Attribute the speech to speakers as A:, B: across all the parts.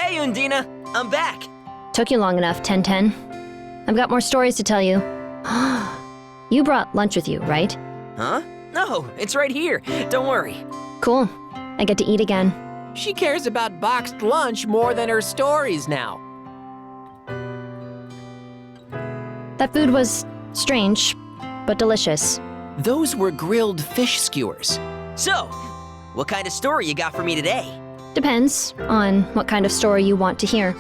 A: Hey, Undina, I'm back.
B: Took you long enough, 1010. I've got more stories to tell you. You brought lunch with you, right?
A: Huh? No, it's right here. Don't worry.
B: Cool. I get to eat again.
C: She cares about boxed lunch more than her stories now.
B: That food was strange, but delicious.
C: Those were grilled fish skewers.
A: So, what kind of story you got for me today?
B: Depends on what kind of story you want to hear.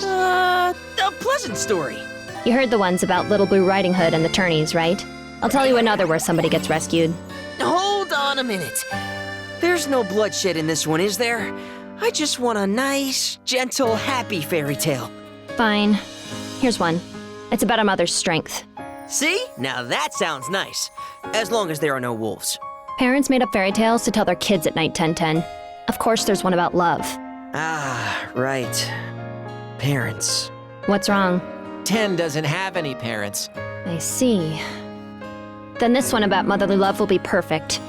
A: A pleasant story.
B: You heard the ones about Little Blue Riding Hood and the Turnies, right? I'll tell you another where somebody gets rescued.
A: Hold on a minute. There's no bloodshed in this one, is there? I just want a nice, gentle, happy fairy tale.
B: Fine. Here's one. It's about a mother's strength.
A: See? Now that sounds nice. As long as there are no wolves.
B: Parents made up fairy tales to tell their kids at night, 1010. Of course, there's one about love.
A: Ah, right. Parents.
B: What's wrong?
C: 10 doesn't have any parents.
B: I see. Then this one about motherly love will be perfect.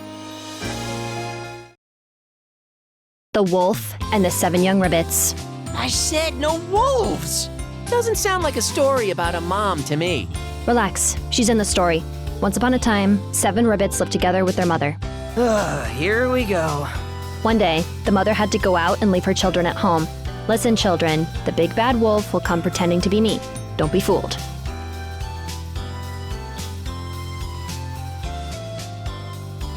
B: The Wolf and the 7 Young Ribbits.
A: I said no wolves!
C: Doesn't sound like a story about a mom to me.
B: Relax, she's in the story. Once upon a time, 7 ribbits lived together with their mother.
A: Here we go.
B: One day, the mother had to go out and leave her children at home. Listen, children, the big bad wolf will come pretending to be me. Don't be fooled.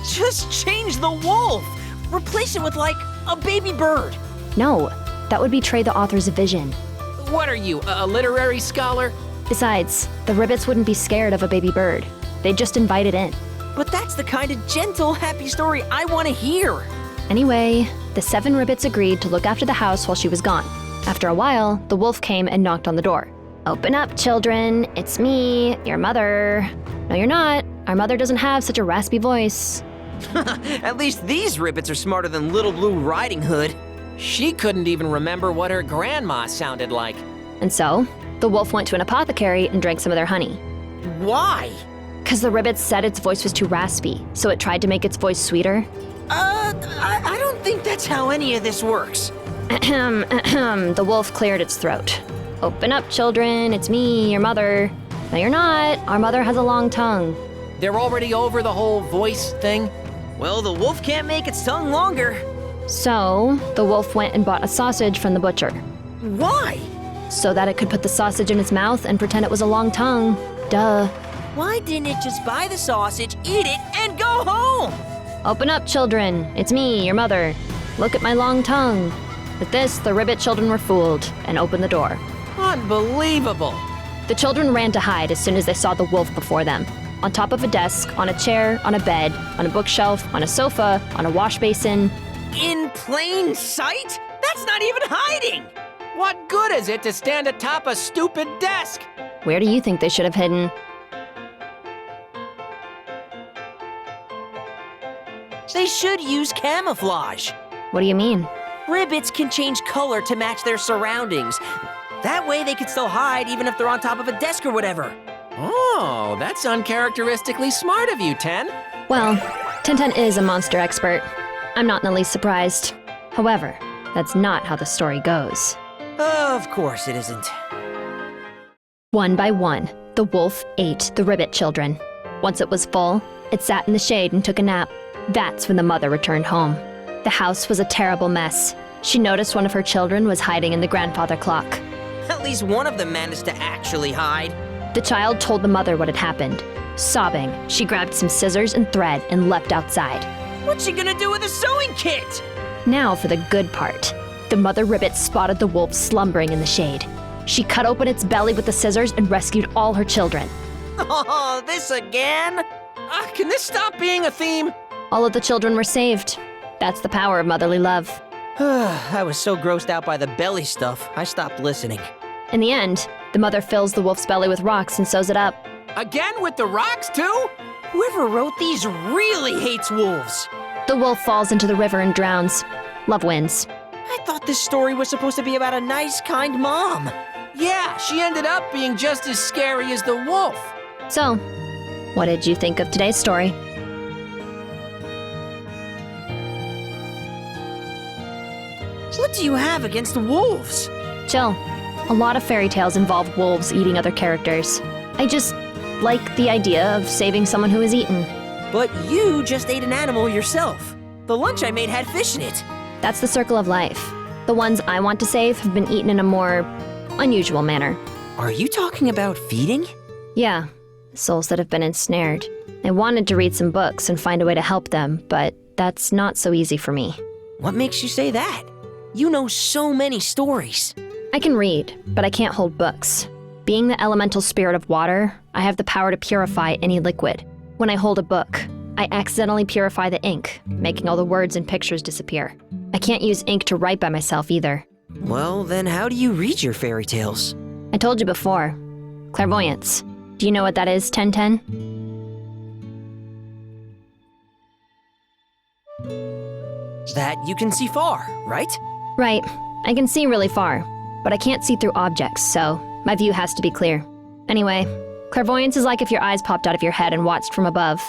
A: Just change the wolf! Replace it with, like, a baby bird.
B: No, that would betray the author's vision.
C: What are you, a literary scholar?
B: Besides, the ribbits wouldn't be scared of a baby bird. They'd just invite it in.
A: But that's the kind of gentle, happy story I want to hear.
B: Anyway, the 7 ribbits agreed to look after the house while she was gone. After a while, the wolf came and knocked on the door. Open up, children. It's me, your mother. No, you're not. Our mother doesn't have such a raspy voice.
A: At least these ribbits are smarter than Little Blue Riding Hood.
C: She couldn't even remember what her grandma sounded like.
B: And so, the wolf went to an apothecary and drank some of their honey.
A: Why?
B: Because the ribbit said its voice was too raspy, so it tried to make its voice sweeter.
A: I don't think that's how any of this works.
B: Ahem, ahem. The wolf cleared its throat. Open up, children. It's me, your mother. No, you're not. Our mother has a long tongue.
C: They're already over the whole voice thing?
A: Well, the wolf can't make its tongue longer.
B: So, the wolf went and bought a sausage from the butcher,
A: Why?
B: so that it could put the sausage in its mouth and pretend it was a long tongue. Duh.
A: Why didn't it just buy the sausage, eat it, and go home?
B: Open up, children. It's me, your mother. Look at my long tongue. With this, the ribbit children were fooled and opened the door.
C: Unbelievable.
B: The children ran to hide as soon as they saw the wolf before them. On top of a desk, on a chair, on a bed, on a bookshelf, on a sofa, on a wash basin.
A: In plain sight? That's not even hiding!
C: What good is it to stand atop a stupid desk?
B: Where do you think they should have hidden?
A: They should use camouflage.
B: What do you mean?
A: Ribbits can change color to match their surroundings. That way they can still hide even if they're on top of a desk or whatever.
C: Oh, that's uncharacteristically smart of you, 10.
B: Well, 1010 is a monster expert. I'm not in the least surprised. However, that's not how the story goes.
A: Of course it isn't.
B: One by one, the wolf ate the ribbit children. Once it was full, it sat in the shade and took a nap. That's when the mother returned home. The house was a terrible mess. She noticed one of her children was hiding in the grandfather clock.
A: At least one of them managed to actually hide.
B: The child told the mother what had happened. Sobbing, she grabbed some scissors and thread and leapt outside.
A: What's she gonna do with a sewing kit?
B: Now for the good part. The mother ribbit spotted the wolf slumbering in the shade. She cut open its belly with the scissors and rescued all her children.
A: Oh, this again?
C: Can this stop being a theme?
B: All of the children were saved. That's the power of motherly love.
A: I was so grossed out by the belly stuff, I stopped listening.
B: In the end, the mother fills the wolf's belly with rocks and sews it up.
C: Again with the rocks, too?
A: Whoever wrote these really hates wolves.
B: The wolf falls into the river and drowns. Love wins.
A: I thought this story was supposed to be about a nice, kind mom.
C: Yeah, she ended up being just as scary as the wolf.
B: So, what did you think of today's story?
A: What do you have against wolves?
B: Chill. A lot of fairy tales involve wolves eating other characters. I just like the idea of saving someone who is eaten.
A: But you just ate an animal yourself. The lunch I made had fish in it.
B: That's the circle of life. The ones I want to save have been eaten in a more unusual manner.
A: Are you talking about feeding?
B: Yeah, souls that have been ensnared. I wanted to read some books and find a way to help them, but that's not so easy for me.
A: What makes you say that? You know so many stories.
B: I can read, but I can't hold books. Being the elemental spirit of water, I have the power to purify any liquid. When I hold a book, I accidentally purify the ink, making all the words and pictures disappear. I can't use ink to write by myself either.
A: Well, then how do you read your fairy tales?
B: I told you before. Clairvoyance. Do you know what that is, 1010?
A: That you can see far, right?
B: Right. I can see really far, but I can't see through objects, so my view has to be clear. Anyway, clairvoyance is like if your eyes popped out of your head and watched from above.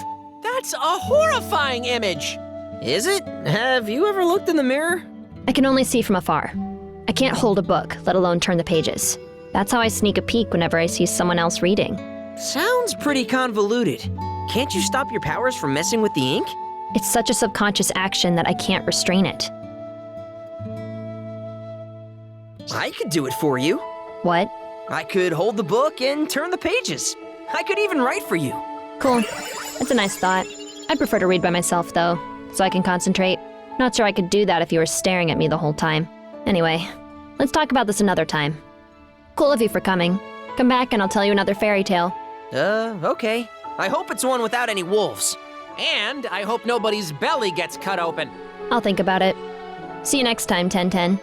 C: That's a horrifying image!
A: Is it? Have you ever looked in the mirror?
B: I can only see from afar. I can't hold a book, let alone turn the pages. That's how I sneak a peek whenever I see someone else reading.
A: Sounds pretty convoluted. Can't you stop your powers from messing with the ink?
B: It's such a subconscious action that I can't restrain it.
A: I could do it for you.
B: What?
A: I could hold the book and turn the pages. I could even write for you.
B: Cool. It's a nice thought. I'd prefer to read by myself, though, so I can concentrate. Not sure I could do that if you were staring at me the whole time. Anyway, let's talk about this another time. Cool of you for coming. Come back and I'll tell you another fairy tale.
A: Okay. I hope it's one without any wolves.
C: And I hope nobody's belly gets cut open.
B: I'll think about it. See you next time, 1010.